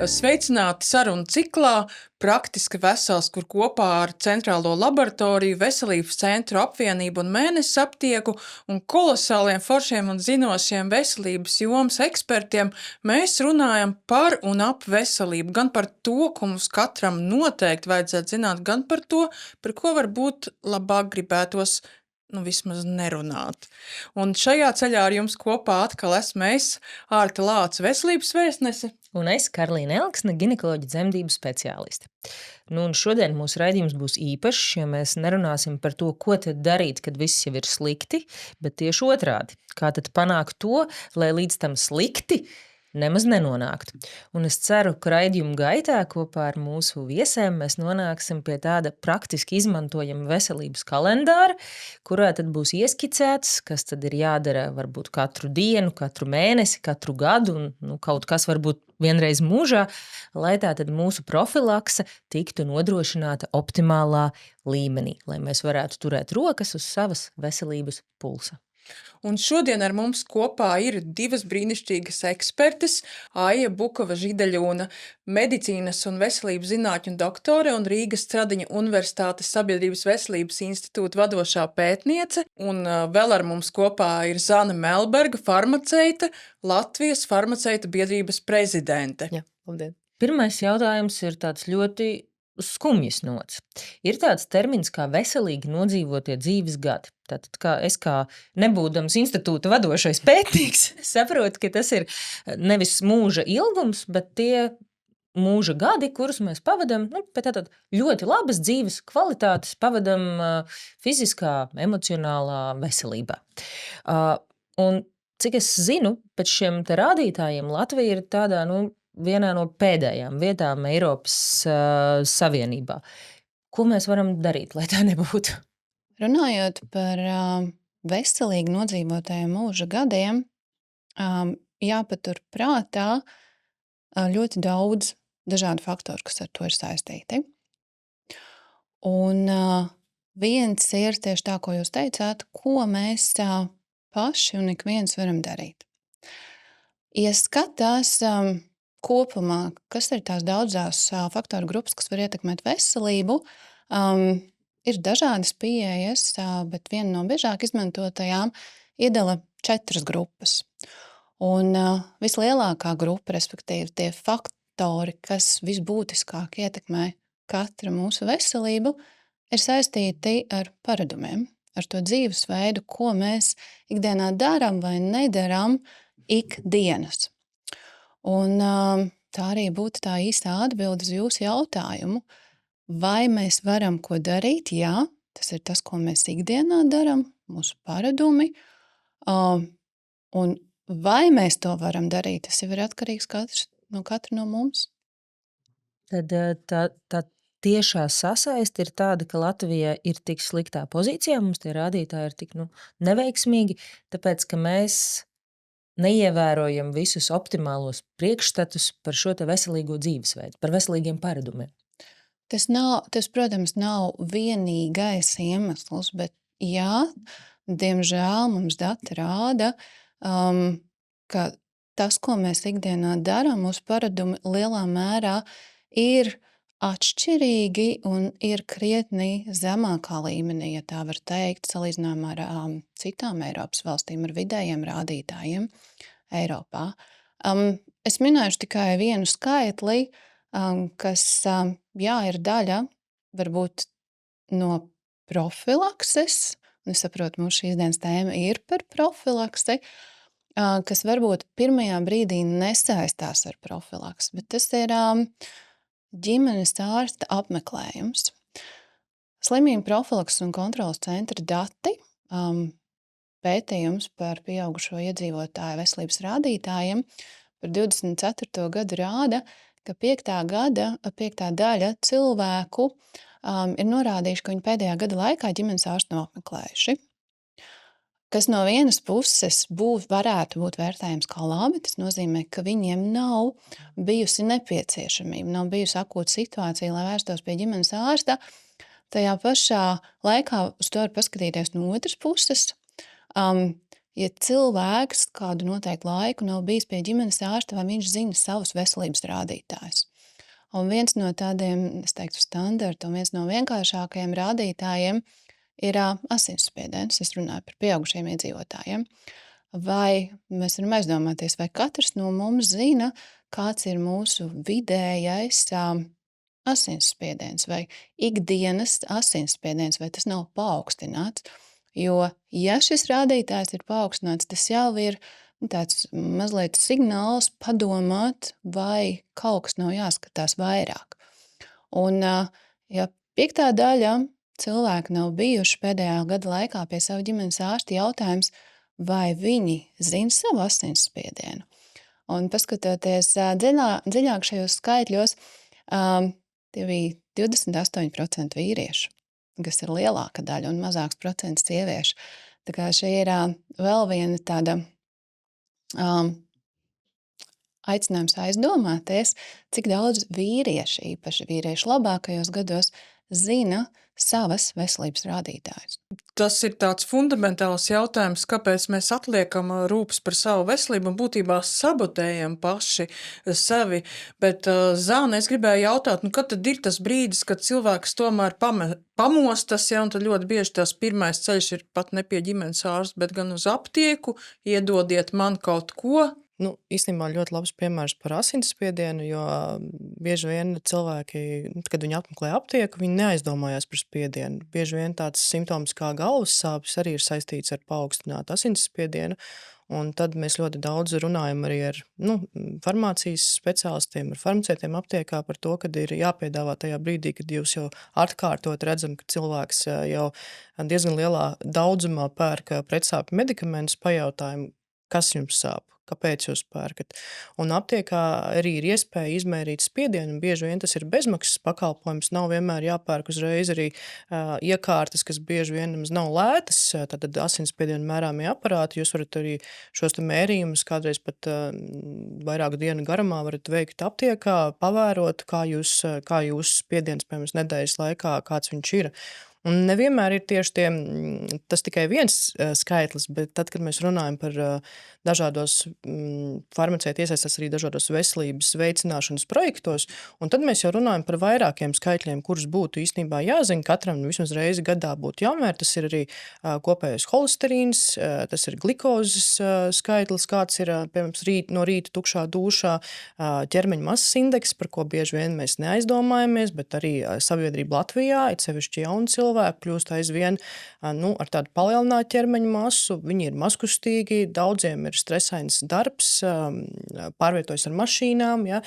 Sveicināti sarunu ciklā Praktiski vesels, kur kopā ar Centrālo laboratoriju, Veselības centru apvienību un Mēnesi aptieku un kolosāliem foršiem un zinošiem veselības jomas ekspertiem mēs runājam par un ap veselību, gan par to, ko mums katram noteikti vajadzētu zināt, gan par to, par ko varbūt labāk gribētos vismaz nerunāt. Un šajā ceļā ar jums kopā atkal esmu es, Ārta Lāca, veselības vēstnese. Un es, Karlīna Elksne, ginekoloģa dzemdību speciāliste. Un šodien mūsu raidījums būs īpašs, jo mēs nerunāsim par to, ko tad darīt, kad viss jau ir slikti, bet tieši otrādi. Kā tad panākt to, lai līdz tam slikti nemaz nenonāktu. Un es ceru, ka raidījuma gaitā kopā ar mūsu viesēm mēs nonāksim pie tāda praktiski izmantojama veselības kalendāra, kurā tad būs ieskicēts, kas tad ir jādara varbūt katru dienu, katru mēnesi, katru gadu un kaut kas varbūt vienreiz mūžā, lai tā tad mūsu profilakse tiktu nodrošināta optimālā līmenī, lai mēs varētu turēt rokas uz savas veselības pulsa. Un šodien ar mums kopā ir divas brīnišķīgas ekspertes, Aija Bukova-Židaļūna, medicīnas un veselības zinātņu doktore un Rīgas Stradiņa Universitātes Sabiedrības veselības institūta vadošā pētniece, un vēl ar mums kopā ir Zana Melberga, farmaceite, Latvijas farmaceita biedrības prezidente. Jā, labdien. Pirmais jautājums ir tāds ļoti skumjas nots. Ir tāds termins kā veselīgi nodzīvotie dzīves gadi. Tātad kā nebūdams institūta vadošais pētnieks, saprotu, ka tas ir nevis mūža ilgums, bet tie mūža gadi, kurus mēs pavadam, tātad ļoti labas dzīves kvalitātes pavadam fiziskā, emocionālā veselībā. Un cik es zinu, pēc šiem te rādītājiem Latvija ir tādā, vienā no pēdējām vietām Eiropas Savienībā. Ko mēs varam darīt, lai tā nebūtu? Runājot par veselīgi nodzīvotajiem mūža gadiem, jāpatur prātā ļoti daudz dažādu faktoru, kas ar to ir saistīti. Un viens ir tieši tā, ko jūs teicāt, ko mēs paši un ik viens varam darīt. Ja skatās kopumā, kas ir tās daudzās faktoru grupas, kas var ietekmēt veselību, ir dažādas pieejas, bet viena no biežāk izmantotajām iedala 4 grupas. Un vislielākā grupa, respektīvi tie faktori, kas visbūtiskāk ietekmē katra mūsu veselību, ir saistīti ar paradumiem, ar to dzīvesveidu, ko mēs ikdienā darām vai nedarām ikdienas. Un tā arī būtu tā īstā atbilde uz jūsu jautājumu. Vai mēs varam ko darīt? Jā, tas ir tas, ko mēs ikdienā darām, mūsu paradumi. Un vai mēs to varam darīt, tas jau ir atkarīgs no katra no mums. Tad tā tiešā sasaiste ir tāda, ka Latvija ir tik sliktā pozīcijā, mums tie rādītāji ir tik neveiksmīgi, tāpēc, ka mēs neievērojam visus optimālos priekšstatus par šo te veselīgo dzīvesveidu, par veselīgiem paradumiem. Tas, protams, nav vienīgais iemesls, bet jā, diemžēl mums dati rāda, ka tas, ko mēs ikdienā darām, mūsu paradumi lielā mērā ir atšķirīgi un ir krietni zemākā līmenī, ja tā var teikt, salīdzinājumā ar citām Eiropas valstīm, ar vidējiem rādītājiem Eiropā. Es minēšu tikai vienu skaitli, kas ir daļa varbūt no profilakses, un es saprotu, mūsu šīs dienas tēma ir par profilaksi, kas varbūt pirmajā brīdī nesaistās ar profilaksi, bet tas ir ģimenes ārsta apmeklējums. Slimību profilakses un kontroles centra dati, pētījums par pieaugušo iedzīvotāju veselības rādītājiem par 24. gadu rāda, ka 5. daļa cilvēku ir norādījuši, ka viņi pēdējā gada laikā ģimenes ārstu nav apmeklējuši. Kas no vienas puses varētu būt vērtējams kā labi, tas nozīmē, ka viņiem nav bijusi nepieciešamība, nav bijusi akūta situācija, lai vērstos pie ģimenes ārsta. Tajā pašā laikā uz to var paskatīties no otras puses. ja cilvēks kādu noteiktu laiku nav bijis pie ģimenes ārsta, vai viņš zina savus veselības rādītājus. Un viens no tādiem, es teiktu, standarta un viens no vienkāršākajiem rādītājiem ir asinsspiediens. Es runāju par pieaugušiem iedzīvotājiem. Vai mēs varam aizdomāties, vai katrs no mums zina, kāds ir mūsu vidējais asinsspiediens vai ikdienas asinsspiediens, vai tas nav paaugstināts. Jo, ja šis rādītājs ir paaugstināts, tas jau ir tāds mazliet signāls padomāt, vai kaut kas nav jāskatās vairāk. Un, ja 5. daļa cilvēki nav bijuši pēdējā gada laikā pie sava ģimenes ārsta, jautājums, vai viņi zina savu asinsspiedienu. Un paskatoties dziļāk šajos skaitļos, tie bija 28% vīriešu, kas ir lielāka daļa, un mazāks procents sieviešu. Tā kā šī ir vēl viena tāda aicinājums aizdomāties, cik daudz vīrieši, īpaši vīriešu labākajos gados, zina savas veselības rādītājus. Tas ir tāds fundamentāls jautājums, kāpēc mēs atliekam rūpes par savu veselību un būtībā sabotējam paši sevi. Bet, Zāne, es gribēju jautāt, kad tad ir tas brīdis, kad cilvēks tomēr pamostas, ja, un tad ļoti bieži tas pirmais ceļš ir pat ne pie ģimenes ārsta, bet gan uz aptieku, iedodiet man kaut ko. Īstenībā ļoti labs piemērs par asinsspiedienu, jo bieži vien cilvēki, kad viņi apmeklē aptieku, viņi neaizdomājās par spiedienu. Bieži vien tāds simptoms kā galvas sāpes arī ir saistīts ar paaugstinātu asinsspiedienu, un tad mēs ļoti daudz runājam arī ar farmācijas speciālistiem, ar farmaceitiem aptiekā par to, kad ir jāpiedāvā tajā brīdī, kad jūs jau atkārtot redzam, ka cilvēks jau diezgan lielā daudzumā pērk pretsāpju medikamentus, pajautājumu, kas jums sāp. Kāpēc jūs pērkat? Un aptiekā arī ir iespēja izmērīt spiedienu, un bieži vien tas ir bezmaksas pakalpojums, nav vienmēr jāpērk uzreiz arī iekārtas, kas bieži vien nemaz nav lētas, tad asinsspiedienu mērāmie aparāti, jūs varat arī šos te mērījumus kādreiz pat vairāku dienu garumā varat veikt aptiekā, pavērot, kā jūs spiediens, piemēram, nedēļas laikā, kāds viņš ir. Un nevienmēr ir tas tikai viens skaitlis, bet tad, kad mēs runājam par dažādos farmaceiti iesaistās arī dažādos veselības veicināšanas projektos, un tad mēs jau runājam par vairākiem skaitļiem, kurus būtu īstenībā jāzina katram, vismaz reizi gadā būtu jāmēr. Tas ir arī kopējais holesterīns, tas ir glikozes skaitlis, kāds ir, piemēram, no rīta tukšā dūšā, ķermeņa masas indeks, par ko bieži vien mēs neaizdomājamies, bet arī sabiedrība Latvijā, it sevišķi jauni cilvēki, kļūst aizvien ar tādu palielinātu ķermeņa masu, viņi ir mazkustīgi, daudziem ir stresains darbs, pārvietojas ar mašīnām, ja,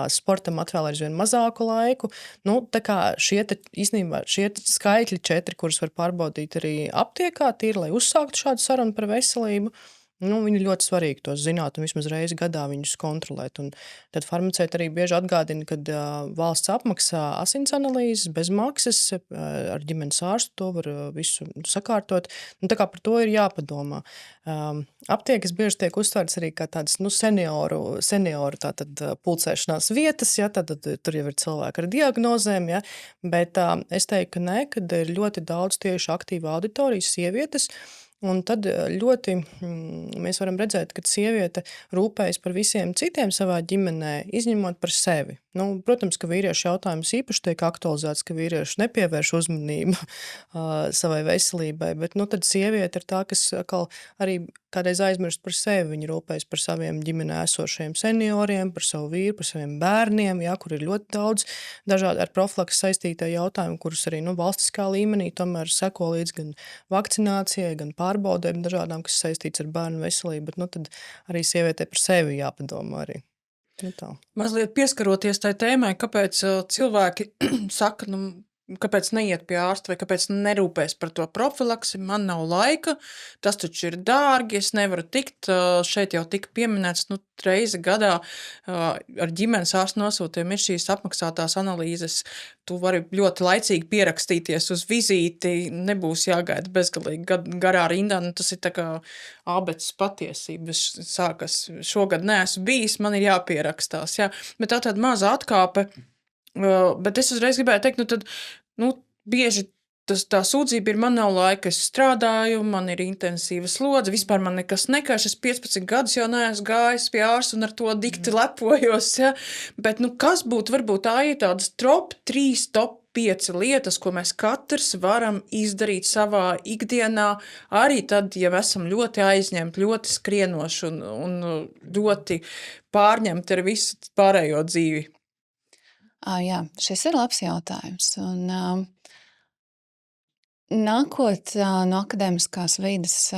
sportam atvēl aizvien mazāku laiku. Tā kā šie skaitļi 4, kurus var pārbaudīt arī aptiekā, tīri, lai uzsāktu šādu sarunu par veselību, viņi ļoti svarīgi to zināt un vismaz reizi gadā viņus kontrolēt. Un tad farmaceiti arī bieži atgādina, kad valsts apmaksā asins analīzes bez maksas, ar ģimenes ārstu to var visu sakārtot. Tā kā par to ir jāpadomā. Aptiekas bieži tiek uztvērts arī kā tādas senioru tātad pulcēšanās vietas, ja, tad tur jau ir cilvēki ar diagnozēm, ja, bet es teiktu, ka ne, kad ir ļoti daudz tieši aktīva auditorijas sievietes. Un tad ļoti mēs varam redzēt, ka sieviete rūpējas par visiem citiem savā ģimenē, izņemot par sevi. Protams, ka vīriešu jautājums īpaši tiek aktualizēts, ka vīrieši nepievērš uzmanību savai veselībai, bet tad sieviete ir tā, kas arī kādreiz aizmirst par sevi. Viņa rūpējas par saviem ģimenē esošajiem senioriem, par savu vīru, par saviem bērniem, ja, kur ir ļoti daudz dažādi ar profilakses saistītie jautājumi, kurus arī valstiskā līmenī tomēr seko līdz gan vakcinācijai, gan pārbaudēm dažādām, kas saistīts ar bērnu veselību, bet tad arī sievietē par sevi jāpadomā arī. Mazliet pieskaroties tai tēmai, kāpēc cilvēki saka, kāpēc neiet pie ārsta vai kāpēc nerūpēs par to profilaksi, man nav laika, tas taču ir dārgi, es nevaru tikt, šeit jau tika pieminēts, reizi gadā ar ģimenes ārstu nosūtiem ir šīs apmaksātās analīzes, tu vari ļoti laicīgi pierakstīties uz vizīti, nebūs jāgaida bezgalīgi garā rindā, tas ir tā kā ābeces patiesības sākas, šogad neesmu bijis, man ir jāpierakstās, jā, bet tā tāda maza atkāpe. Bet es uzreiz gribēju teikt, tad bieži tā sūdzība ir, man nav laika, es strādāju, man ir intensīva slodze, vispār man nekas nekaiš, es 15 gadus jau neesmu gājis pie ārsta un ar to dikti lepojos, ja? Bet, kas būtu varbūt tā ir tādas top 3, top 5 lietas, ko mēs katrs varam izdarīt savā ikdienā, arī tad, ja mēs esam ļoti aizņemti, ļoti skrienoši un ļoti pārņemti ar visu pārējo dzīvi? Jā, šis ir labs jautājums. Un, nākot no akadēmiskās vides,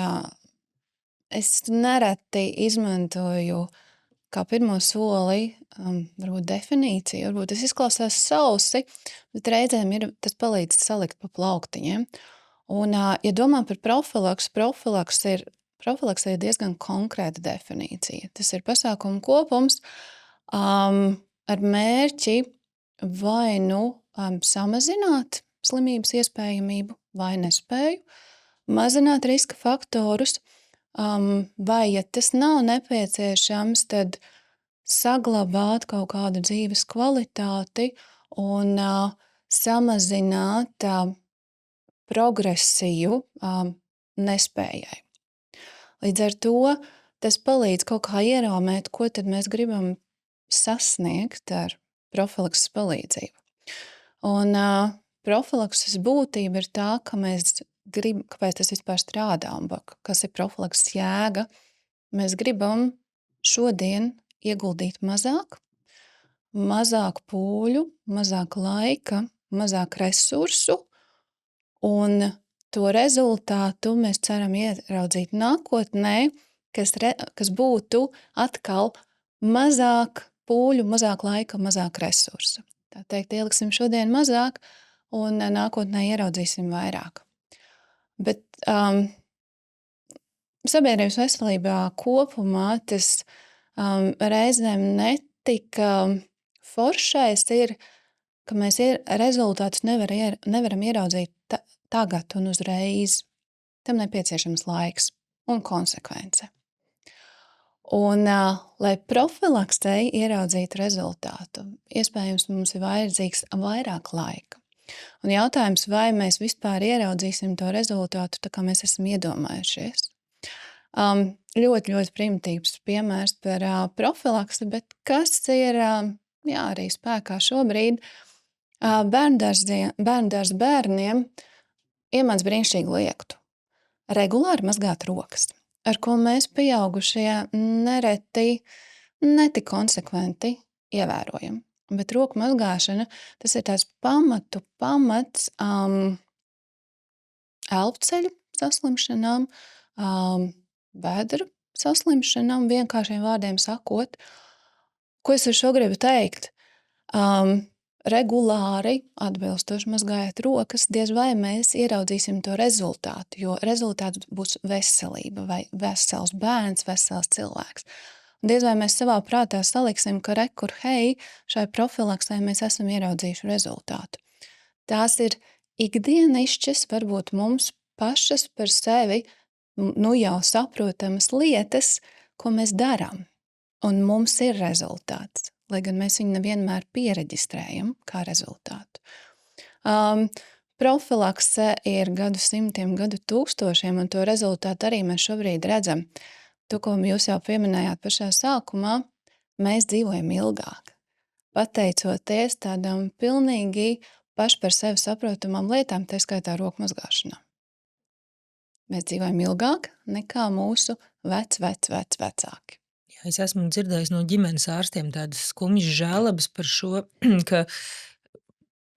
es nereti izmantoju kā pirmo soli varbūt definīciju. Varbūt tas izklausās sausi, bet reizēm tas palīdz salikt pa plauktiņiem. Un, ja domā par profilakse ir diezgan konkrēta definīcija. Tas ir pasākumu kopums ar mērķi vai samazināt slimības iespējamību vai nespēju, mazināt riska faktorus, vai, ja tas nav nepieciešams, tad saglabāt kaut kādu dzīves kvalitāti un samazināt progresiju nespējai. Līdz ar to tas palīdz kaut kā ierāmēt, ko tad mēs gribam sasniegt ar profilakses palīdzību. Un profilakses būtība ir tā, ka mēs gribam, kāpēc tas vispār strādā un kas ir profilakses jēga. Mēs gribam šodien ieguldīt mazāk pūļu, mazāk laika, mazāk resursu, un to rezultātu mēs ceram ieraudzīt nākotnē, kas būtu atkal mazāk pūļu, mazāk laika, mazāk resursu. Tā teikt, ieliksim šodien mazāk, un nākotnē ieraudzīsim vairāk. Bet sabiedrības veselībā kopumā tas reizēm netika foršais ir, ka mēs rezultātus nevaram ieraudzīt tagad un uzreiz. Tam nepieciešams laiks un konsekvence. Un, lai profilaksei ieraudzītu rezultātu, iespējams, mums ir vajadzīgs vairāk laika. Un jautājums, vai mēs vispār ieraudzīsim to rezultātu, tā kā mēs esam iedomājušies. Ļoti, ļoti primitīvs piemērs par profilaksi, bet kas ir arī spēkā šobrīd, bērndārs bērniem iemāc brīnišķīgu liektu. Regulāri mazgāt rokas, ar ko mēs pieaugušie nereti netik konsekventi ievērojam. Bet roku mazgāšana, tas ir tāds pamats elpceļu saslimšanām, vēdru saslimšanām, vienkāršiem vārdiem sakot. Ko es ar šo gribu teikt? Regulāri atbilstoši mazgājot rokas, diez vai mēs ieraudzīsim to rezultātu, jo rezultāts būs veselība vai vesels bērns, vesels cilvēks. Un diez vai mēs savā prātā saliksim, ka šai profilaksē mēs esam ieraudzījuši rezultātu. Tās ir ikdienišķas, varbūt mums pašas par sevi jau saprotamas lietas, ko mēs darām. Un mums ir rezultāts, lai gan mēs viņu nevienmēr piereģistrējam kā rezultātu. Profilakse ir gadu simtiem, gadu tūkstošiem, un to rezultātu arī mēs šobrīd redzam. To, ko jūs jau pieminējāt pašā sākumā, mēs dzīvojam ilgāk. Pateicoties tādām pilnīgi paši par sevi saprotamām lietām, tā skaitā roku mazgāšanā. Mēs dzīvojam ilgāk nekā mūsu vecāki. Jā, es esmu dzirdējis no ģimenes ārstiem tādas skumjas žēlabas par šo, ka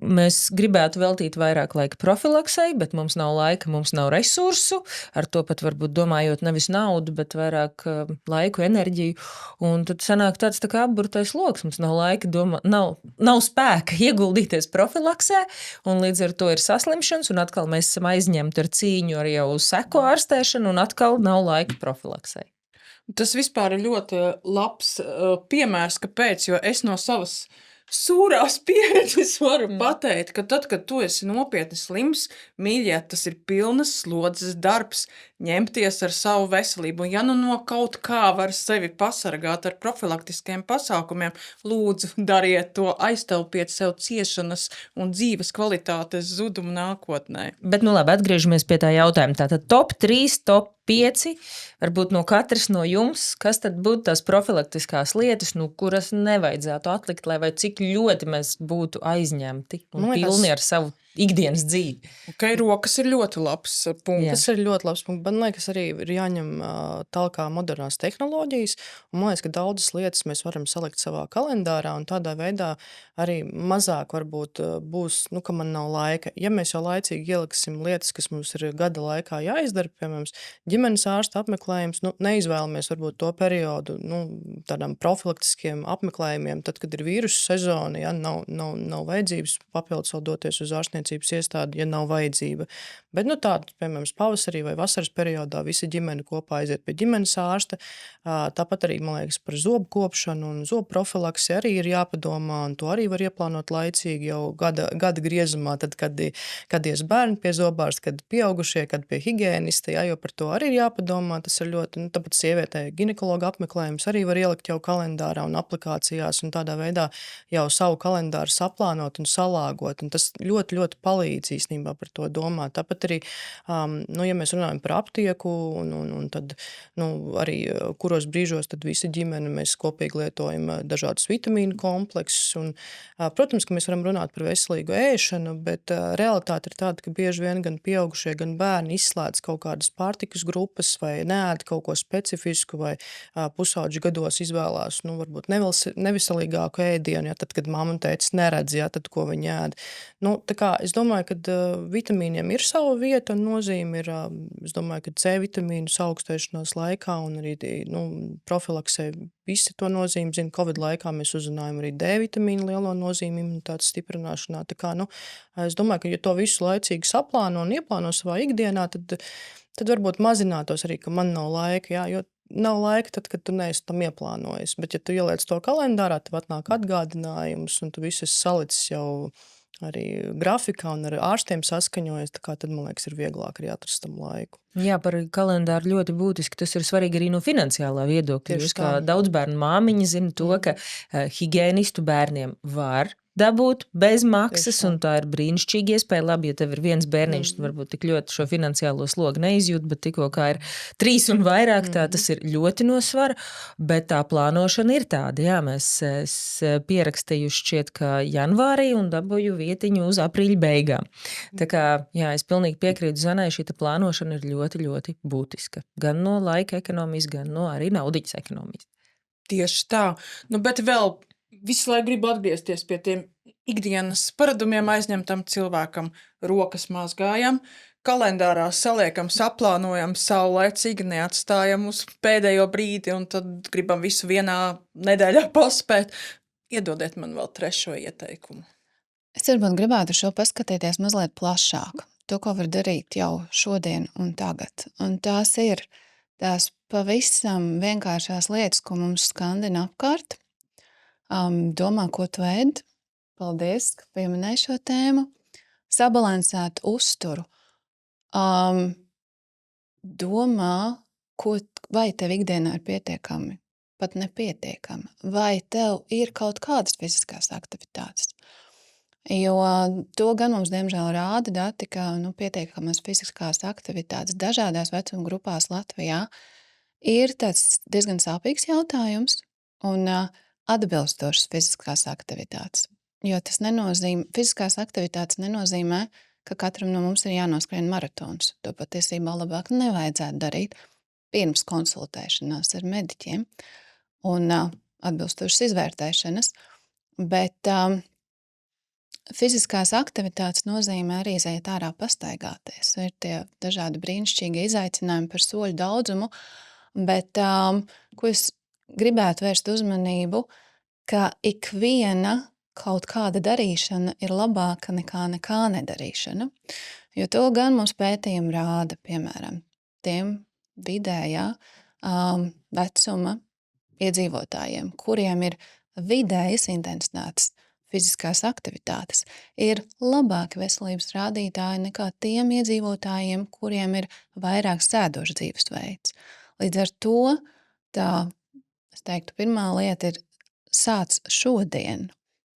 mēs gribētu veltīt vairāk laika profilaksei, bet mums nav laika, mums nav resursu, ar to pat varbūt domājot nevis naudu, bet vairāk laiku, enerģiju, un tad sanāk tāds tā kā apburtais loks, mums nav laika, nav spēka ieguldīties profilaksē, un līdz ar to ir saslimšanas, un atkal mēs esam aizņemti ar cīņu ar jau seku ārstēšanu, un atkal nav laika profilaksei. Tas vispār ir ļoti labs piemērs, kāpēc, jo es no savas sūrās pieredzes varu pateikt, ka tad, kad tu esi nopietni slims, mīļie, tas ir pilnas slodzes darbs. ņemties ar savu veselību. Un ja nu no kaut kā var sevi pasargāt ar profilaktiskiem pasākumiem, lūdzu, dariet to, aiztaupiet sev ciešanas un dzīves kvalitātes zudumu nākotnē. Bet, nu labi, atgriežamies pie tā jautājuma. Tātad top 3, top 5, varbūt no katras no jums, kas tad būtu tās profilaktiskās lietas, nu, kuras nevajadzētu atlikt, lai vai cik ļoti mēs būtu aizņemti un Man liekas- pilni ar savu ikdienas dzīvi. Okay, rokas ir ļoti labs punkts. Jā. Tas ir ļoti labs punkts. Man liekas, arī ir jāņem tālāk modernās tehnoloģijas. Un man liekas, ka daudzas lietas mēs varam salikt savā kalendārā, un tādā veidā arī mazāk varbūt būs, ka man nav laika. Ja mēs jau laicīgi ieliksim lietas, kas mums ir gada laikā jāizdara, piemēram, ģimenes ārsta apmeklējums, neizvēlamies varbūt to periodu tādām profilaktiskiem apmeklējumiem, tad, kad ir vīrusu sezona, ja nav vajadzības papildus vēl doties uz ārstniecības iestādi, ja nav vajadzība. Bet tāda, piemēram, pavasarī vai vasaras periodā visa ģimene kopā aiziet pie ģimenes ārsta. Tāpat arī, man liekas, par zobu kopšanu un zobu profilaksi arī ir jāpadomā, un to arī var ieplānot laicīgi jau gada griezumā, tad, kad ies bērni pie zobārsta, kad pieaugušie, kad pie higiēnista, jo par to arī ir jāpadomā. Tas ir ļoti, tāpat sievietē ginekologa apmeklējums arī var ielikt jau kalendārā un aplikācijās, un tādā veidā jau savu kalendāru saplānot un salāgot, un tas ļoti, ļoti palīdz īstenībā par to domāt. Tāpat arī, ja mēs runājam par aptieku, un tad arī kuros brīžos tad visa ģimene mēs kopīgi lietojam dažādus vitamīnu kompleksus. Un, protams, ka mēs varam runāt par veselīgu ēšanu, bet realitāte ir tāda, ka bieži vien gan pieaugušie, gan bērni izslēdz kaut kādas pārtikas grupas vai neēd kaut ko specifisku, vai pusauģu gados izvēlās varbūt neveselīgāku ēdienu, tad, kad mamma un tētis neredz, tad ko viņi ēd. Tā kā es domāju, ka vitamīniem ir sava vieta un nozīme ir, es domāju, ka C vitamīnu augstēšanās laikā un arī profilaksē visi to nozīmi zina. Covid laikā mēs uzzinājām arī D vitamīnu lielo nozīmi imunitātes stiprināšanā. Tā kā, es domāju, ka ja to visu laicīgi saplāno un ieplāno savā ikdienā, tad varbūt mazinātos arī, ka man nav laika, jo nav laika tad, kad tu neesi tam ieplānojis. Bet ja tu ieliec to kalendārā, tev atnāk atgādinājums un tu visu esi salicis jau arī grafikā un ar ārstiem saskaņojies, tad, man liekas, ir vieglāk arī atrast tam laiku. Jā, par kalendāru ļoti būtiski. Tas ir svarīgi arī no finansiālā viedokļa. Tieši Jūs kā tā. daudz bērnu māmiņa zina to, ka higiēnistu bērniem var dabūt bez maksas, Tieši tā. un tā ir brīnišķīga iespēja. Labi, ja tev ir viens bērniņš, tad varbūt tik ļoti šo finansiālo slogu neizjūt, bet tikko kā ir 3 un vairāk, tas ir ļoti no svara, bet tā plānošana ir tāda. Jā, es pierakstīju šķiet, ka janvārī un dabūju vietiņu uz aprīļa beigām. Tā kā, jā, es pilnīgi piekrītu Zanai, šī plānošana ir ļoti, ļoti būtiska. Gan no laika ekonomijas, gan no arī naudiņas ekonomijas. Tieši tā. Bet vēl visu laiku gribu atgriezties pie tiem ikdienas paradumiem aizņemtam cilvēkam. Rokas mazgājam, kalendārā saliekam, saplānojam, saulaicīgi neatstājam uz pēdējo brīdi un tad gribam visu vienā nedēļā paspēt. Iedodiet man vēl 3. ieteikumu. Es varbūt gribētu šo paskatīties mazliet plašāk. To, ko var darīt jau šodien un tagad. Un tās ir tās pavisam vienkāršās lietas, ko mums skandina apkārt. Domā, ko tu ēd. Paldies, ka pieminēji šo tēmu. Sabalansēt uzturu. Domā, vai tev ikdienā ir pietiekami, pat nepietiekami. Vai tev ir kaut kādas fiziskās aktivitātes. Jo to gan mums, diemžēl, rāda dati, ka pietiekamas fiziskās aktivitātes dažādās vecuma grupās Latvijā ir tāds diezgan sāpīgs jautājums un atbilstošas fiziskās aktivitātes. Jo tas fiziskās aktivitātes nenozīmē, ka katram no mums ir jānoskrien maratons. To patiesībā labāk nevajadzētu darīt pirms konsultēšanās ar mediķiem un atbilstošas izvērtēšanas. Bet fiziskās aktivitātes nozīmē arī iziet ārā pastaigāties. Ir tie dažādi brīnišķīgi izaicinājumi par soļu daudzumu, bet ko es gribētu vērst uzmanību, ka ikviena kaut kāda darīšana ir labāka nekā nedarīšana. Jo to gan mums pētījumi rāda, piemēram, tiem vidējā vecuma iedzīvotājiem, kuriem ir vidējas intensitātes fiziskās aktivitātes, ir labāki veselības rādītāji nekā tiem iedzīvotājiem, kuriem ir vairāk sēdošs dzīvesveids. Līdz ar to tā, es teiktu, pirmā lieta ir sāc šodien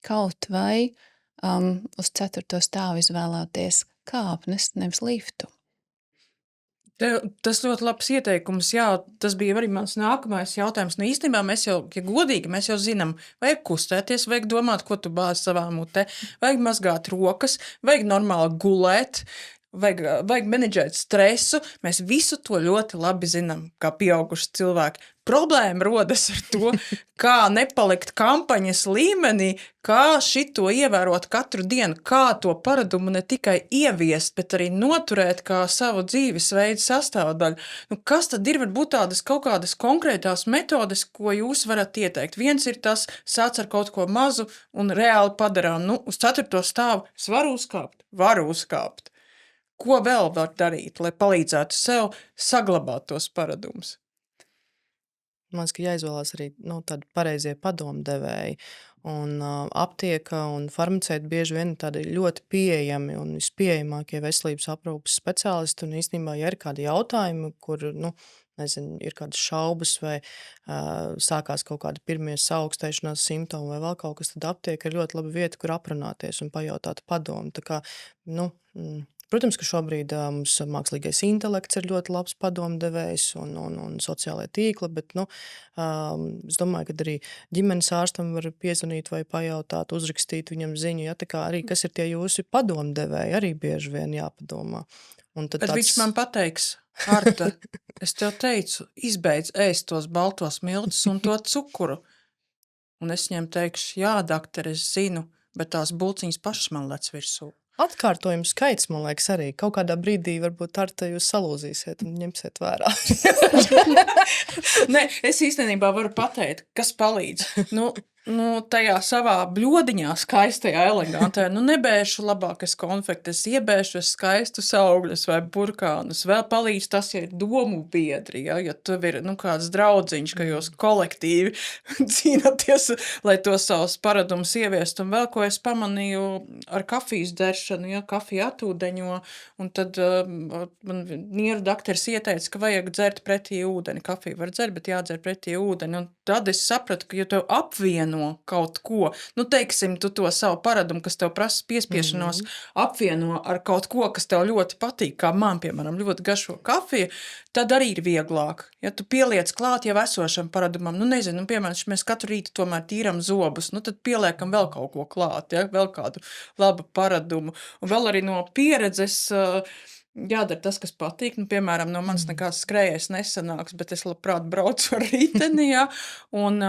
kaut vai uz 4. stāvu izvēlēties kāpnes, nevis liftu. Tas ļoti labs ieteikums. Jā, tas bija arī mans nākamais jautājums. Nu, īstenībā mēs jau, ja godīgi, mēs jau zinām, vajag kustēties, vajag domāt, ko tu bāzi savā mutē, vajag mazgāt rokas, vajag normāli gulēt, vajag menedžēt stresu. Mēs visu to ļoti labi zinām, kā pieauguši cilvēki. Problēma rodas ar to, kā nepalikt kampaņas līmenī, kā šito ievērot katru dienu, kā to paradumu ne tikai ieviest, bet arī noturēt kā savu dzīvesveidu sastāvdaļu. Nu, kas tad ir varbūt tādas kaut kādas konkrētās metodes, ko jūs varat ieteikt? Viens ir tas, sāc ar kaut ko mazu un reāli padarām. Nu, uz 4. stāvu es varu uzkāpt. Ko vēl var darīt, lai palīdzētu sev saglabāt tos paradumus? Man liekas, ka jāizvēlās arī tādi pareizie padomdevēji. Un aptieka un farmaceiti bieži vien ir tādi ļoti pieejami un vispieejamākie veselības aprūpes speciālisti. Un īstenībā, ja ir kādi jautājumi, kur nezinu, ir kādas šaubas vai sākās kaut kādi pirmie saaugstēšanās simptomi vai vēl kaut kas, tad aptieka ir ļoti laba vieta, kur aprunāties un pajautāt padomu. Tā kā, protams, ka šobrīd mums mākslīgais intelekts ir ļoti labs padomdevējs un sociālajie tīkli, bet es domāju, ka arī ģimenes ārstam var piezvanīt vai pajautāt, uzrakstīt viņam ziņu. Ja, tā kā arī, kas ir tie jūsu padomdevēji, arī bieži vien jāpadomā. Un tad Bet viņš man pateiks, Arta, es tev teicu, izbeidz ēst tos baltos miltus un to cukuru. Un es viņam teikšu, jā, doktor, es zinu, bet tās bulciņas pašas man lec virsū. Atkārtojumu skaits, man liekas, arī kaut kādā brīdī varbūt Arta jūs salūzīsiet un ņemsiet vērā. Nē, es īstenībā varu pateikt, kas palīdz. Tajā savā bļodiņā skaistajā, elegantajā, nebēšu labākas konfektes, iebēšu skaistus augļus vai burkānus. Vēl palīdz tas, ja ir domu biedri, ja tev ir kāds draudziņš, ka jūs kolektīvi cīnaties, lai to savus paradumus ieviest. Un vēl, ko es pamanīju ar kafijas deršanu, kafija atūdeņo, un tad man nieru dakteris ieteica, ka vajag dzert pretī ūdeni. Kafiju var dzert, bet jādzer pretī ūdeni. Un tad es sapratu, ka ja tev apvieno kaut ko, teiksim, tu to savu paradumu, kas tev prasa piespiešanos, apvieno ar kaut ko, kas tev ļoti patīk, kā man, piemēram, ļoti garšo kafiju, tad arī ir vieglāk. Ja tu pieliec klāt jau esošam paradumam, nezinu, piemēram, mēs katru rītu tomēr tīram zobus, tad pieliekam vēl kaut ko klāt, vēl kādu labu paradumu. Un vēl arī no pieredzes jādara tas, kas patīk. Piemēram, no manis nekāds skrējējs nesanāks, bet es labprāt braucu ar riteni, un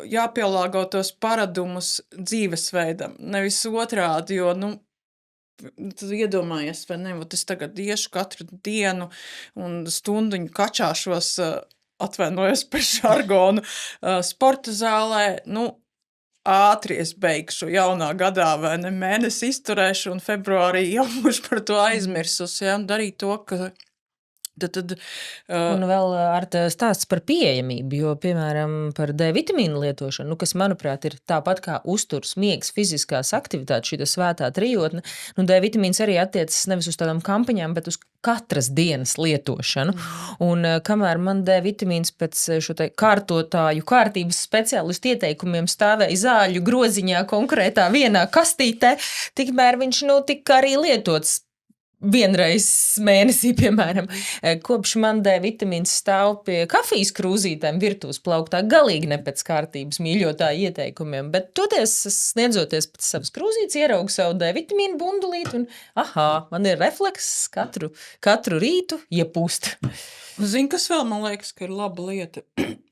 jāpielāgo tos paradumus dzīvesveidam. Nevis otrādi, jo, tu iedomājies, vai ne, es tagad iešu katru dienu un stunduņu kačāšos, atvainojos par žargonu, sporta zālē, ātri es beigšu jaunā gadā vai ne mēnesi izturēšu un februārī jau būšu par to aizmirsusi, un darīt to, ka Un vēl Arta stāsts par pieejamību, jo, piemēram, par D vitamīnu lietošanu, kas, manuprāt, ir tāpat kā uzturs, miegs, fiziskās aktivitātes, šī svētā trijotne. D vitamīns arī attiecas nevis uz tādām kampaņām, bet uz katras dienas lietošanu. Un kamēr man D vitamīns pēc šo kārtotāju kārtības speciālistu ieteikumiem stāvēja zāļu groziņā konkrētā vienā kastītē, tikmēr viņš tika arī lietots vienreiz mēnesī, piemēram. Kopš man D vitamīns stāv pie kafijas krūzītēm virtuves plauktā, galīgi ne pēc kārtības mīļotāju ieteikumiem, bet toties sniedzoties pēc savas krūzītes, ieraugu savu D vitamīnu bundulīti un man ir refleks katru rītu iepūst. Zini, kas vēl man liekas, ka ir laba lieta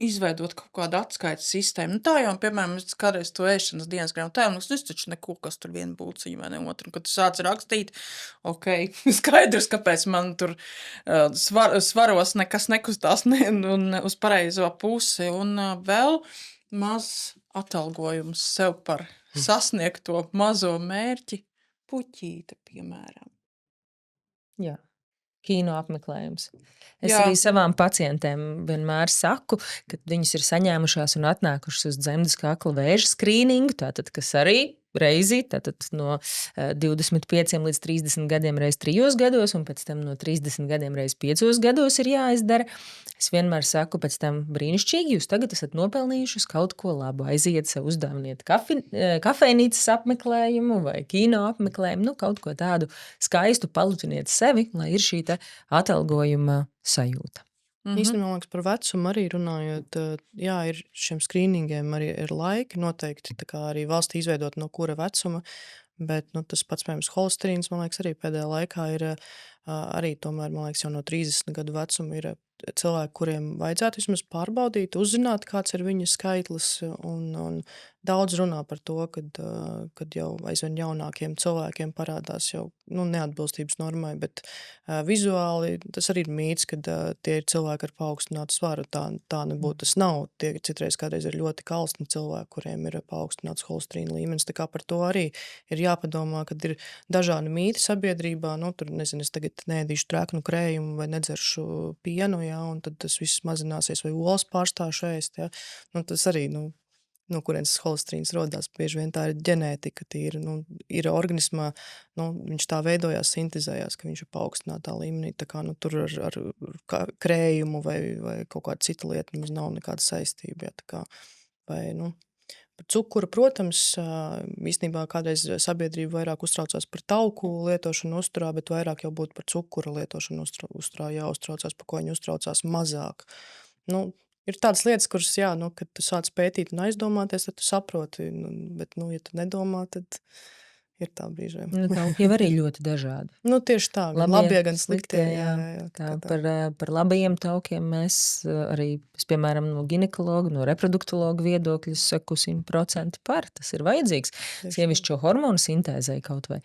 izveidot kaut kādu atskaites sistēmu. Tā jau, piemēram, es kādreiz to ēšanas dienas grāmatu, tā jau es taču neko, kas tur vienu bulciņu vai ne otru. Un, kad tu sāc rakstīt, skaidrs, kāpēc man tur svaros nekas nekustās un uz pareizo pusi. Un vēl maz atalgojums sev par sasniegto mazo mērķi, puķīte, piemēram. Jā. Kino apmeklējums. Es arī savām pacientēm vienmēr saku, kad viņas ir saņēmušās un atnākušas uz dzemdes kakla vēža skrīningu, tātad, kas arī reizi, tātad no 25 līdz 30 gadiem reiz 3 gados, un pēc tam no 30 gadiem reiz 5 gados ir jāizdara. Es vienmēr saku pēc tam brīnišķīgi, jūs tagad esat nopelnījuši uz kaut ko labu. Aiziet sev uzdāviniet kafejnīcas apmeklējumu vai kino apmeklējumu, kaut ko tādu skaistu palutiniet sevi, lai ir šī te atalgojuma sajūta. Īstenībā, man liekas, par vecumu arī runājot, jā, ir šiem skrīningiem arī ir laiki noteikti, tā kā arī valstī izveidot no kura vecuma, bet tas pats, piemēram, holesterīns, man liekas, arī pēdējā laikā ir arī tomēr, man liekas, jau no 30 gadu vecuma ir cilvēki, kuriem vajadzētu vismaz pārbaudīt, uzzināt, kāds ir viņa skaitlis, un daudz runā par to, kad jau aizvien jaunākiem cilvēkiem parādās jau neatbilstības normai, bet vizuāli tas arī ir mīts, kad tie ir cilvēki ar paaugstinātu svaru. Tā nebūtu, tas nav. Tie citreiz kādreiz ir ļoti kalstni cilvēki, kuriem ir paaugstināts holesterīna līmenis. Tā kā par to arī ir jāpadomā, kad ir dažādi mīti sabiedrībā. Tur, nezinu, es tagad neēdīšu treknu krējumu vai nedzeršu pienu, ja, un tad tas viss mazināsies, vai olas pārstāšu ēst. Ja. Tas arī, no kurienes holesterīns rodās, bieži vien tā ir ģenētika tīra. Ir organismā, viņš tā veidojās, sintezējās, ka viņš ir paaugstinātā līmenī. Tā kā tur ar krējumu vai kaut kāda cita lieta mums nav nekāda saistība. Ja, tā kā, vai, par cukuru, protams, īstenībā kādreiz sabiedrība vairāk uztraucās par tauku lietošanu uzturā, bet vairāk jau būtu par cukura lietošanu uzturā jāuztraucās, par ko viņi uztraucās mazāk. Ir tādas lietas, kuras, jā, kad tu sāc pētīt un aizdomāties, tad tu saproti, bet, ja tu nedomā, tad ir tā brīžiem. Tauki jau arī ļoti dažādi. Tieši tā, gan labie, gan sliktie. Jā. Tā. Par labajiem taukiem mēs arī, piemēram, no ginekologa, no reproduktologa viedokļa saku 100% par. Tas ir vajadzīgs sievišķo hormonu sintēzei kaut vai.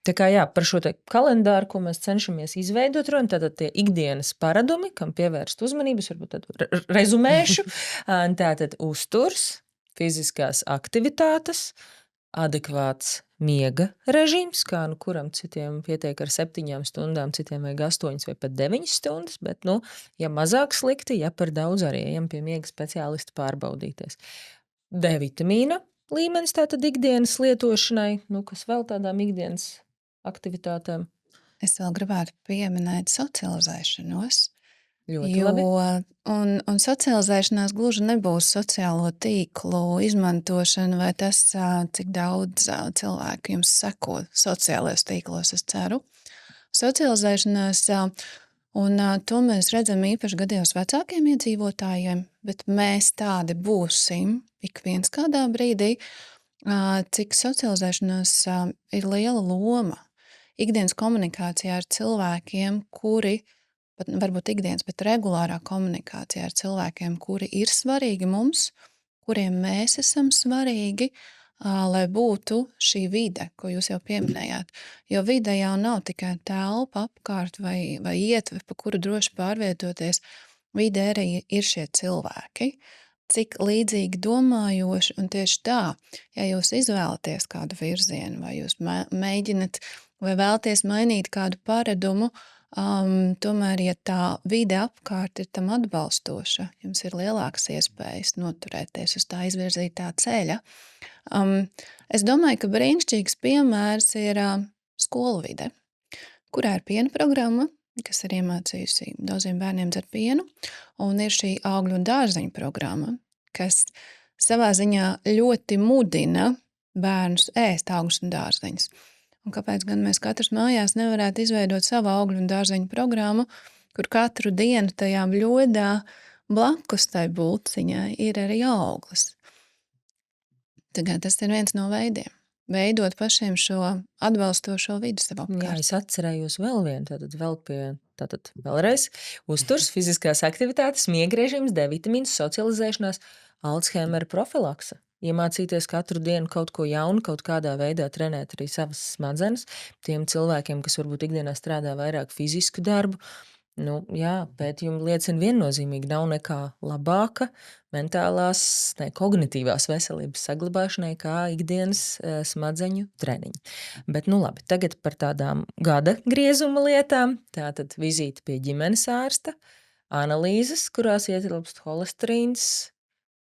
Tā kā jā, par šo te kalendāru, ko mēs cenšamies izveidot, tātad tie ikdienas paradumi, kam pievērst uzmanības, varbūt tad rezumēšu. Tātad uzturs, fiziskās aktivitātes, adekvāts miega režīms, kā kuram citiem pietiek ar 7 stundām, citiem vajag 8 vai pat 9 stundas, bet, ja mazāk slikti, ja par daudz arī ejam pie miega speciālista pārbaudīties. D vitamīna līmenis tātad ikdienas lietošanai, kas vēl tādām ikdienas aktivitātēm. Es vēl gribētu pieminēt socializēšanos. Ļoti labi. Un socializēšanās gluži nebūs sociālo tīklu izmantošana vai tas, cik daudz cilvēku jums seko sociālajos tīklos, es ceru. Socializēšanās, un to mēs redzam īpaši gadījos vecākiem iedzīvotājiem, bet mēs tādi būsim ik viens kādā brīdī, cik socializēšanās ir liela loma ikdienas komunikācijā ar cilvēkiem, kuri varbūt ikdienas, bet regulārā komunikācijā ar cilvēkiem, kuri ir svarīgi mums, kuriem mēs esam svarīgi, lai būtu šī vide, ko jūs jau pieminējāt. Jo vide jau nav tikai telpa apkārt vai ietve, pa kuru droši pārvietoties. Vide arī ir šie cilvēki, cik līdzīgi domājoši, un tieši tā, ja jūs izvēlaties kādu virzienu, vai jūs mēģinat, vai vēlaties mainīt kādu paradumu, tomēr, ja tā vide apkārt ir tam atbalstoša, jums ir lielākas iespējas noturēties uz tā izvirzītā ceļa. Es domāju, ka brīnišķīgs piemērs ir skolu vide, kurā ir piena programma, kas ir iemācījusi daudziem bērniem dzert pienu, un ir šī augļu un dārzeņu programma, kas savā ziņā ļoti mudina bērnus ēst augļus un dārzeņus. Un kāpēc gan mēs katrs mājās nevarētu izveidot savu augļu un dārzeņu programmu, kur katru dienu tajā bļodā blakus tai bulciņai ir arī auglis. Tagad tas ir viens no veidiem. Veidot pašiem šo atbalstošo vidi sev apkārt. Jā, es atcerējos vēl vienu, tātad vēlreiz. Uzturs, fiziskās aktivitātes, miega režīms, D vitamīns, socializēšanās, Alzheimera profilakse. Iemācīties katru dienu kaut ko jaunu, kaut kādā veidā trenēt arī savas smadzenes. Tiem cilvēkiem, kas varbūt ikdienā strādā vairāk fizisku darbu, pētījumi liecina viennozīmīgi, nav nekā labāka mentālās, kognitīvās veselības saglabāšanai kā ikdienas smadzeņu treniņi. Bet, labi, tagad par tādām gada griezuma lietām. Tātad vizīte pie ģimenes ārsta, analīzes, kurās ietilpst holesterīns,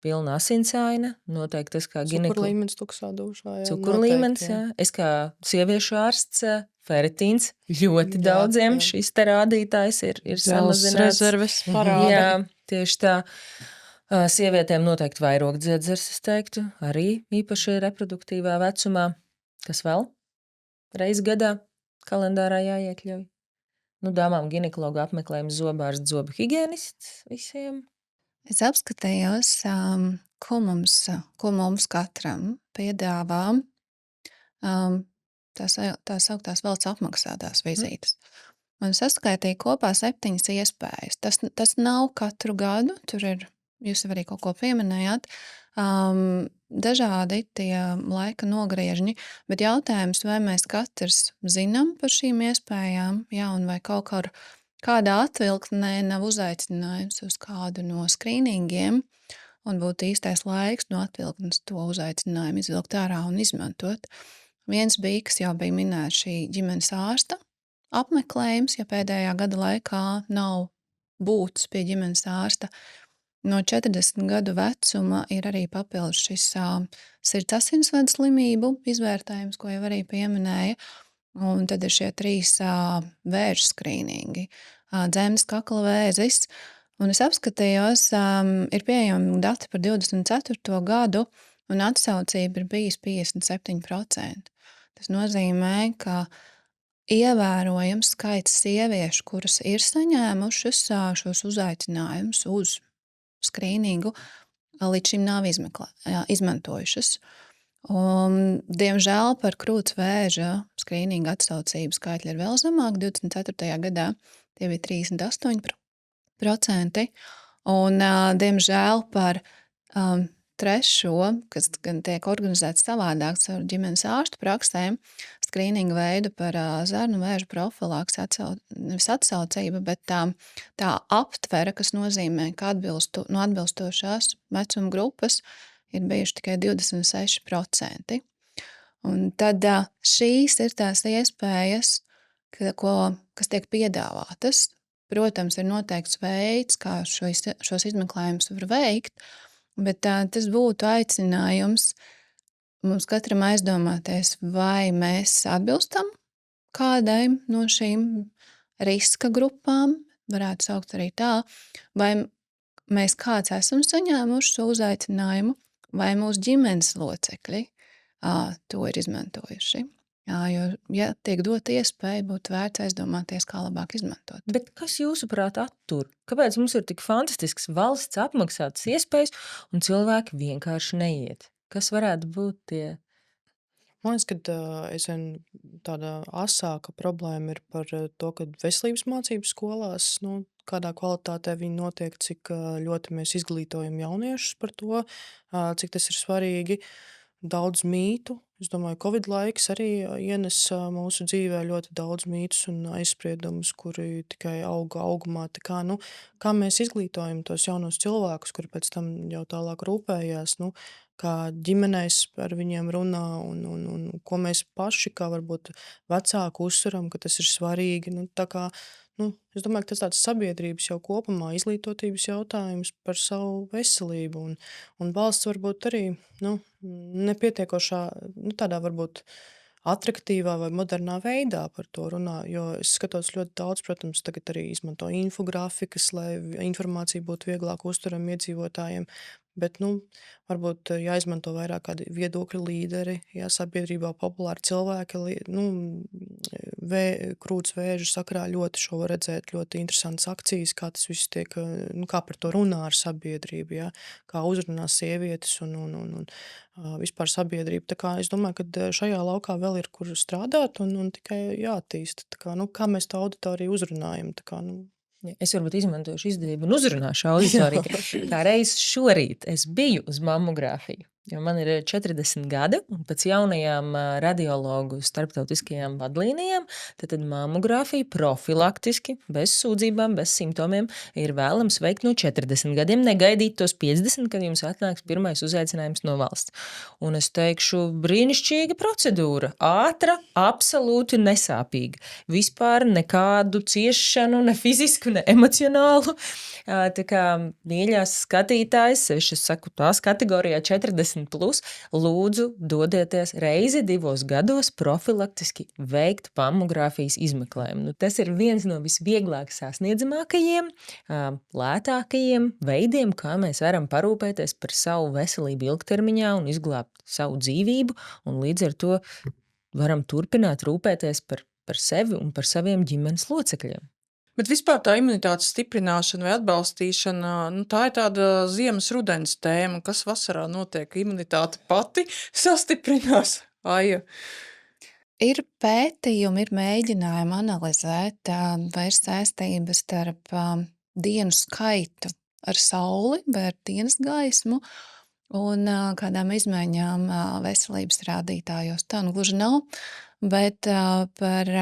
pilna asinsaina, noteikti tas kā Cukuru līmenis tuksā dušā, jā, cukuru noteikti, līmenis, jā. jā. Es kā sieviešu ārsts, feritīns, ļoti Jā, daudziem jā. šis te rādītājs ir Dzelzs samazināts. rezerves parāda. Jā, tieši tā. Sievietēm noteikti vairogdziedzers, es teiktu, arī īpaši reproduktīvā vecumā. Kas vēl? Reiz gadā kalendārā jāiekļauj. Nu, dāmām ginekologu apmeklējums, zobārsts, zobu higienists visiem. Es apskatījos, ko mums katram piedāvā tās sauktās valsts apmaksātās vizītes. Un saskaitīja kopā 7 iespējas. Tas nav katru gadu, tur ir, jūs jau arī kaut ko pieminējāt, dažādi tie laika nogriežņi, bet jautājums, vai mēs katrs zinām par šīm iespējām, jā, un vai kaut kādā atvilktnē nav uzaicinājums uz kādu no skrīningiem, un būtu īstais laiks no atvilktnes to uzaicinājumu izvilkt ārā un izmantot. Viens bija, kas jau bija minēts, šī ģimenes ārsta apmeklējums, ja pēdējā gada laikā nav būtis pie ģimenes ārsta. No 40 gadu vecuma ir arī papildus šis sirds asinsvadu slimību izvērtējums, ko jau arī pieminēja. Un tad ir šie 3 vēža skrīningi, dzemdes kakla vēzis. Un es apskatījos, ir pieejami dati par 24. gadu, un atsaucība ir bijis 57%. Tas nozīmē, ka ievērojams skaits sieviešu, kuras ir saņēmušas šos uzaicinājumus uz skrīningu, līdz šim nav izmantojušas. Diemžēl par krūts vēža skrīninga atsaucību skaitļi ir vēl zemāk. 24. gadā tie bija 38%. Un, diemžēl par trešo, kas gan tiek organizēts savādāk ar ģimenes ārstu praksēm, skrīninga veidu par zarnu vēža profilaks, nevis atsaucība, bet tā aptvere, kas nozīmē, ka no atbilstošās vecuma grupas ir bijuši tikai 26%. Un tad šīs ir tās iespējas, kas tiek piedāvātas. Protams, ir noteikts veids, kā šos izmeklējumus var veikt, bet tas būtu aicinājums mums katram aizdomāties, vai mēs atbilstam kādai no šīm riska grupām, varētu saukt arī tā, vai mēs kāds esam saņēmuši šo uzaicinājumu, vai mūsu ģimenes locekļi to ir izmantojuši. Jo, ja tiek dota iespēja, būtu vērts aizdomāties, kā labāk izmantot. Bet kas jūsuprāt attur? Kāpēc mums ir tik fantastisks valsts apmaksātas iespējas un cilvēki vienkārši neiet? Kas varētu būt tie? Man liekas, ka tāda asāka problēma ir par to, ka veselības mācības skolās, kādā kvalitātē viņi notiek, cik ļoti mēs izglītojam jauniešus par to, cik tas ir svarīgi. Daudz mītu. Es domāju, Covid laiks arī ienes mūsu dzīvē ļoti daudz mītus un aizspriedumus, kuri tikai auga augumā. Kā mēs izglītojam tos jaunos cilvēkus, kuri pēc tam jau tālāk rūpējās, kā ģimenēs ar viņiem runā un ko mēs paši, kā varbūt vecāki uzsveram, ka tas ir svarīgi. Es domāju, ka tas tāds sabiedrības jau kopumā izglītotības jautājums par savu veselību un valsts varbūt arī nepietiekošā, tādā varbūt atraktīvā vai modernā veidā par to runā, jo es skatos ļoti daudz, protams, tagad arī izmanto infografikas, lai informācija būtu vieglāk uztverama iedzīvotājiem, bet, varbūt jāizmanto vairāk kādi viedokļu līderi, sabiedrībā populāri cilvēki, krūts vēža sakarā ļoti šo var redzēt, ļoti interesantas akcijas, kā tas viss tiek, kā par to runā ar sabiedrību, kā uzrunā sievietes un vispār sabiedrību. Tā kā es domāju, ka šajā laukā vēl ir kur strādāt un tikai jāattīsta. Tā kā mēs tā auditoriju uzrunājam, Es varbūt izmantošu izdevību un uzrunāšu auditoriju. Kā reiz šorīt es biju uz mammogrāfiju. jo man ir 40 gadi, un pēc jaunajām radiologu starptautiskajām vadlīnijām, tad mammogrāfija profilaktiski, bez sūdzībām, bez simptomiem, ir vēlams veikt no 40 gadiem, negaidīt tos 50, kad jums atnāks pirmais uzaicinājums no valsts. Un es teikšu, brīnišķīga procedūra, ātra, absolūti nesāpīga. Vispār nekādu ciešanu, ne fizisku, ne emocionālu. Tā kā mīļās skatītājs, es saku tās kategorijā 40+, lūdzu dodieties reizi 2 gados profilaktiski veikt mammogrāfijas izmeklējumu. Nu, tas ir viens no visvieglāk sasniedzamākajiem, lētākajiem veidiem, kā mēs varam parūpēties par savu veselību ilgtermiņā un izglābt savu dzīvību, un līdz ar to varam turpināt rūpēties par sevi un par saviem ģimenes locekļiem. Bet vispār tā imunitātes stiprināšana vai atbalstīšana, tā ir tāda ziemas rudens tēma, kas vasarā notiek, imunitāte pati sastiprinās. Aija. Ir pētījumi, ir mēģinājumi analizēt, vai ir saistība starp dienu skaitu ar sauli vai ar dienas gaismu un kādām izmaiņām veselības rādītājos. Tā nu gluži nav, bet par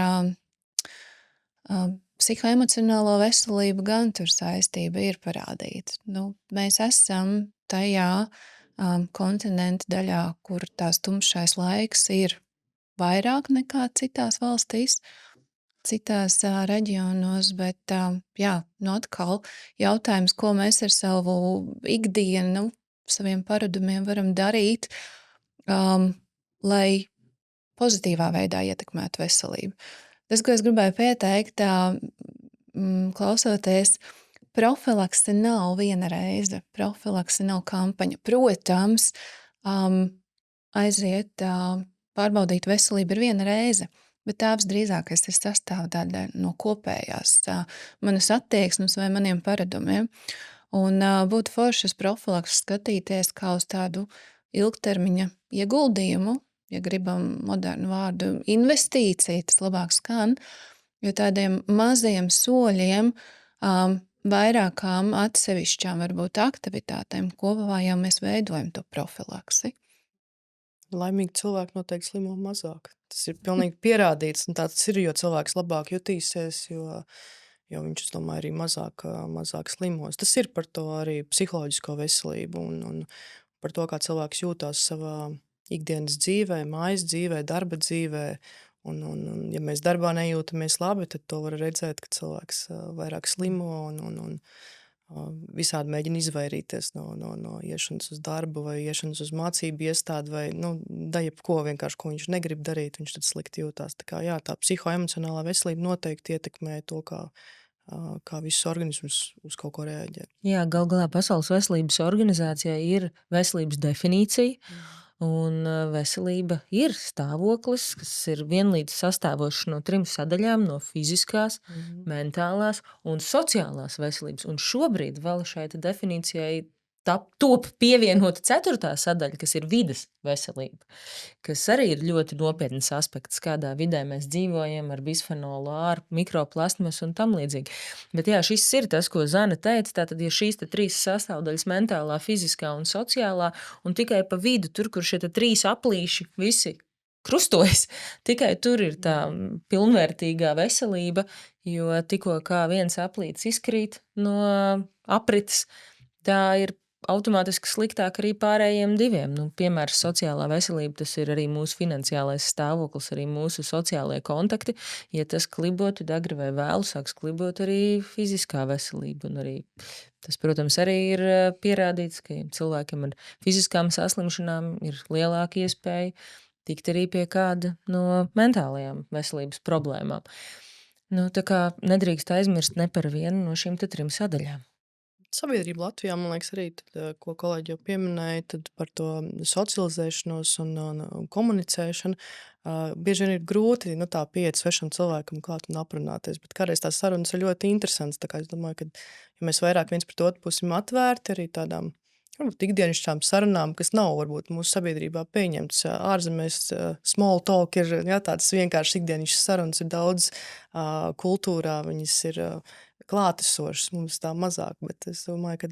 psihoemocionālo veselību gan tur saistība ir parādīta. Mēs esam tajā kontinenta daļā, kur tās tumšais laiks ir vairāk nekā citās valstīs, citās reģionos, bet atkal jautājums, ko mēs ar savu ikdienu, saviem paradumiem varam darīt, lai pozitīvā veidā ietekmētu veselību. Tas, ko es gribēju pieteikt, klausoties, profilakse nav viena reize, profilakse nav kampaņa. Protams, aiziet pārbaudīt veselību ir viena reize, bet tā visdrīzākais ir sastāvdaļa no kopējās manas attieksmes vai maniem paradumiem. Un būtu forši uz profilakses skatīties kā uz tādu ilgtermiņa ieguldījumu, ja gribam modernu vārdu, investīcija, tas labāk skan, jo tādiem maziem soļiem, vairākām atsevišķām varbūt aktivitātēm kopā jau mēs veidojam to profilaksi. Laimīgi cilvēki noteikti slimo mazāk. Tas ir pilnīgi pierādīts, un tā tas ir, jo cilvēks labāk jutīsies, jo viņš, es domāju, arī mazāk slimos. Tas ir par to arī psiholoģisko veselību un par to, kā cilvēks jūtās savā ikdienas dzīvē, mājas dzīvē, darba dzīvē. Un ja mēs darbā nejūtamies labi, tad to var redzēt, ka cilvēks vairāk slimo un visādi mēģina izvairīties no iešanas uz darbu vai iešanas uz mācību iestādi vai jebko vienkārši, ko viņš negrib darīt, viņš tad slikti jūtās. Tā kā tā psihoemocionālā veselība noteikti ietekmē to, kā viss organisms uz kaut ko reaģē. Jā, galu galā Pasaules veselības organizācijai ir veselības definīcija. Un veselība ir stāvoklis, kas ir vienlīdz sastāvošs no 3 sadaļām, no fiziskās, mentālās un sociālās veselības. Un šobrīd vēl šai definīcijai top pievienota 4. sadaļa, kas ir vides veselība, kas arī ir ļoti nopietns aspekts, kādā vidē mēs dzīvojam ar bisfenolu A, mikroplastmasu un tam līdzīgi. Bet šis ir tas, ko Zana teica, tātad ja šīs 3 sastāvdaļas mentālā, fiziskā un sociālā, un tikai pa vidu, tur, kur šie 3 aplīši visi krustojas, tikai tur ir tā pilnvērtīgā veselība, jo tikko kā viens aplīts izkrīt no aprites, tā ir automātiski sliktāk arī pārējiem 2. Piemērs sociālā veselība, tas ir arī mūsu finansiālais stāvoklis, arī mūsu sociālie kontakti. Ja tas klibo, tad agri vai vēlu sāks klibot arī fiziskā veselība. Un arī tas, protams, arī ir pierādīts, ka cilvēkiem ar fiziskām saslimšanām ir lielāka iespēja tikt arī pie kāda no mentālajām veselības problēmām. Tā kā nedrīkst aizmirst ne par vienu no šīm 3 sadaļām. Sabiedrība Latvijā, man liekas, arī, ko kolēģi jau pieminēja, tad par to socializēšanos un komunicēšanu. Bieži vien ir grūti tā pieiet svešam cilvēkam klāt un aprunāties, bet kādreiz tās sarunas ir ļoti interesants. Tā kā es domāju, ka ja mēs vairāk viens pret otru būsim atvērti arī tādām ikdienišķām sarunām, kas nav varbūt mūsu sabiedrībā pieņemtas. Ārzemēs small talk ir tādas vienkāršas ikdienišķas sarunas, ir daudz kultūrā, viņas ir klātesošas, mums tā mazāk, bet es domāju, ka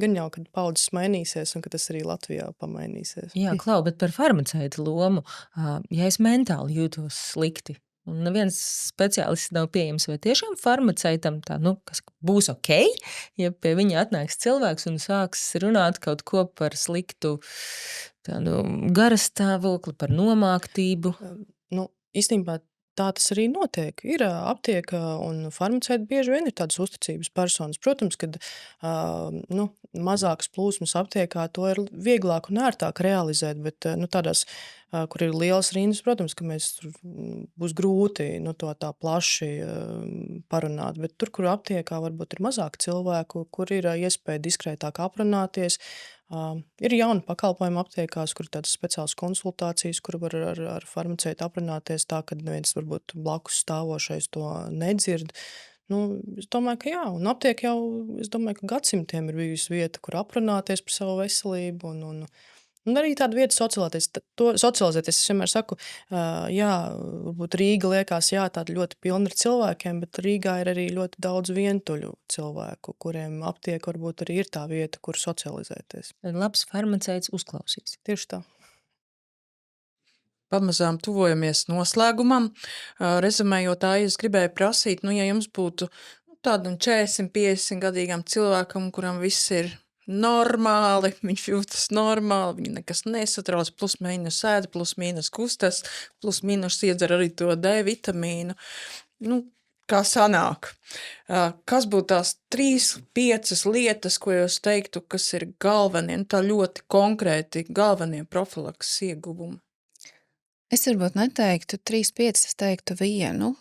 gan jau, kad paudzes mainīsies un ka tas arī Latvijā pamainīsies. Jā, Klau, bet par farmaceita lomu, ja es mentāli jūtos slikti un neviens speciālists nav pieejams, vai tiešām farmaceitam tā, kas būs ok, ja pie viņa atnāks cilvēks un sāks runāt kaut ko par sliktu tādu garastāvokli, par nomāktību? Īstenībā tā tas arī notiek. Ir aptieka un farmaceiti bieži vien ir tādas uzticības personas. Protams, kad mazākas plūsmas aptiekā to ir vieglāk un ērtāk realizēt, bet tādās, kur ir lielas rindas, protams, ka tur būs grūti to tā plaši parunāt. Bet tur, kur aptiekā varbūt ir mazāk cilvēku, kur ir iespēja diskrētāk aprunāties, ir jauni pakalpojumi aptiekās, kur ir tādas speciālas konsultācijas, kur var ar farmaceitu aprunāties tā, ka neviens varbūt blakus stāvošais to nedzird. Es domāju, ka jā, un aptieka jau, es domāju, ka gadsimtiem ir bijusi vieta, kur aprunāties par savu veselību un arī tāda vieta socializēties. Es vienmēr saku, jā, varbūt Rīga liekas, jā, tāda ļoti pilna ar cilvēkiem, bet Rīgā ir arī ļoti daudz vientuļu cilvēku, kuriem aptieka varbūt arī ir tā vieta, kur socializēties. Labs farmaceits uzklausīs. Tieši tā. Pamazām tuvojamies noslēgumam. Rezumējot, es gribēju prasīt, ja jums būtu tādam 40-50 gadīgam cilvēkam, kuram viss ir normāli, viņš jūtas normāli, viņu nekas nesatrauc, plus mīnus ēda, plus mīnus kustas, plus mīnus iedzer arī to D vitamīnu. Kā sanāk? Kas būtu tās 3-5 lietas, ko jūs teiktu, kas ir galvenie, tā ļoti konkrēti galvenie profilakses ieguvumi? Es varbūt neteiktu 3-5, es teiktu vienu.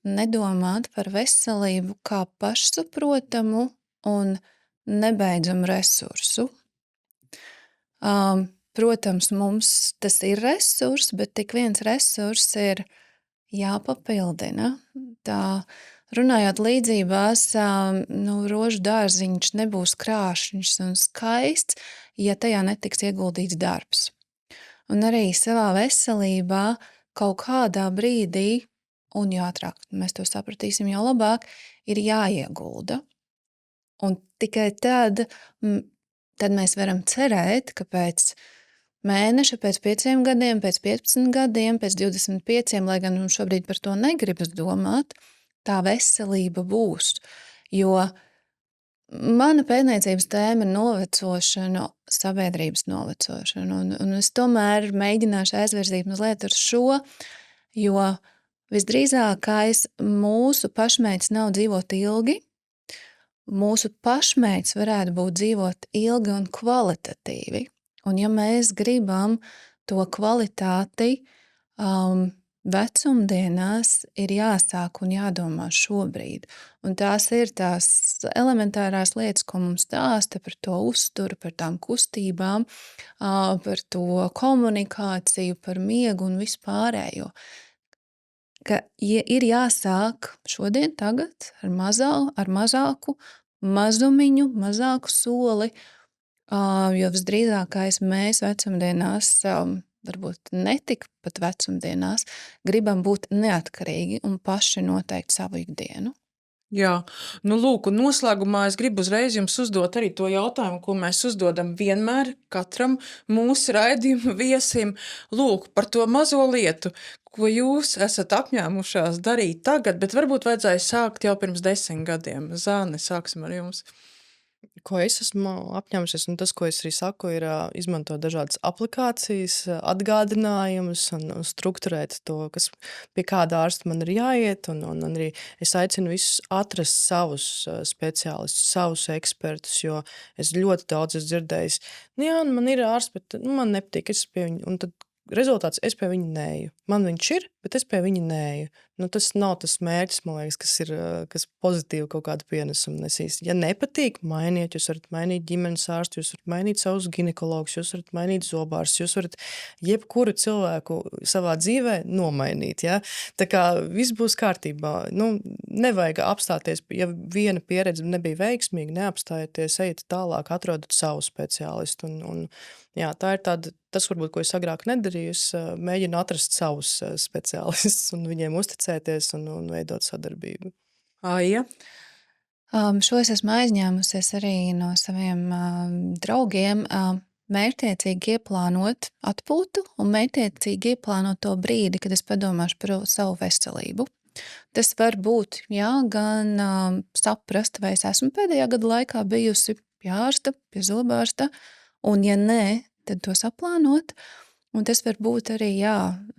Nedomāt par veselību kā pašsaprotamu un nebeidzamu resursu. Protams, mums tas ir resurs, bet tik viens resurs ir jāpapildina. Tā, runājot līdzībās, rožu dārziņš nebūs krāšņs un skaists, ja tajā netiks ieguldīts darbs. Un arī savā veselībā kaut kādā brīdī, un jo ātrāk mēs to sapratīsim, jo labāk, ir jāiegulda. Un tikai tad mēs varam cerēt, ka pēc mēneša, pēc 5 gadiem, pēc 15 gadiem, pēc 25, lai gan mums šobrīd par to negribas domāt, tā veselība būs. Jo mana pētniecības tēma ir novecošana, sabiedrības novecošana. Un es tomēr mēģināšu aizvirzīt mazliet ar šo, jo visdrīzākais mūsu pašmērķis nav dzīvot ilgi. Mūsu pašmērķis varētu būt dzīvot ilgi un kvalitatīvi. Un ja mēs gribam to kvalitāti, vecumdienās ir jāsāk un jādomā šobrīd. Un tās ir tās elementārās lietas, ko mums stāsta par to uzturu, par tām kustībām, par to komunikāciju, par miegu un vispārējo. Ka ir jāsāk šodien, tagad ar mazāku mazumiņu, mazāku soli, jo visdrīzākais mēs vecumdienās, varbūt netik pat vecumdienās, gribam būt neatkarīgi un paši noteikt savu ikdienu. Jā, lūk, un noslēgumā es gribu uzreiz jums uzdot arī to jautājumu, ko mēs uzdodam vienmēr katram mūsu raidījuma viesim. Lūk, par to mazo lietu, ko jūs esat apņēmušās darīt tagad, bet varbūt vajadzēja sākt jau pirms 10 gadiem. Zāne, sāksim ar jums. Ko es esmu apņēmušies, un tas, ko es arī saku, ir izmantot dažādas aplikācijas, atgādinājumus un strukturēt to, pie kāda ārsta man ir jāiet, un arī es aicinu visus atrast savus speciālistus, savus ekspertus, jo es ļoti daudz esmu dzirdējis, man ir ārsts, bet man nepatīk, es pie viņa, un tad rezultāts, es pie viņa neeju. Man viņš ir, bet es pie viņa neeju. Tas nav tas mērķis, man liekas, kas pozitīvi kaut kādu pienesumu nesīs. Ja nepatīk, mainiet, jūs varat mainīt ģimenes ārstu, jūs varat mainīt savus ginekologus, jūs varat mainīt zobārstus, jūs varat jebkuru cilvēku savā dzīvē nomainīt. Ja? Tā kā viss būs kārtībā. Nevajag apstāties, ja viena pieredze nebija veiksmīga, neapstājieties, ejiet tālāk, atrodat savu speciālistu. Jā, tā ir tas varbūt, ko es agrāk nedarīju, es mēģinu atrast savus speciālistus un viņiem uzticēties un veidot sadarbību. Aija? Šo es esmu aizņēmusies arī no saviem draugiem. Mērķtiecīgi ieplānot atpūtu un mērķtiecīgi ieplānot to brīdi, kad es padomāšu par savu veselību. Tas var būt, jā, gan saprast, vai es esmu pēdējā gada laikā bijusi pie ārsta, pie zobārsta, un ja nē, tad to saplānot. Un tas var būt arī, jā,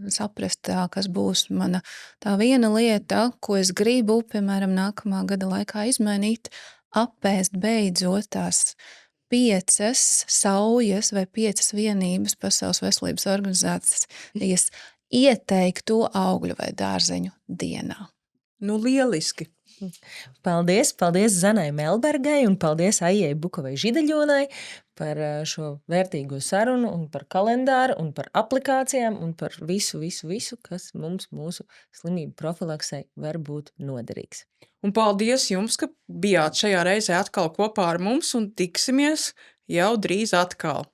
saprast, kas būs mana tā viena lieta, ko es gribu, piemēram, nākamā gada laikā izmainīt, apēst beidzot tās 5 saujas vai 5 vienības Pasaules veselības organizācijas ieteikto augļu vai dārzeņu dienā. Nu, lieliski! Paldies Zanai Melbergai un paldies Aijai Bukovai Židaļonai par šo vērtīgo sarunu un par kalendāru un par aplikācijām un par visu, kas mums mūsu slimību profilaksei var būt noderīgs. Un paldies jums, ka bijāt šajā reizē atkal kopā ar mums un tiksimies jau drīz atkal.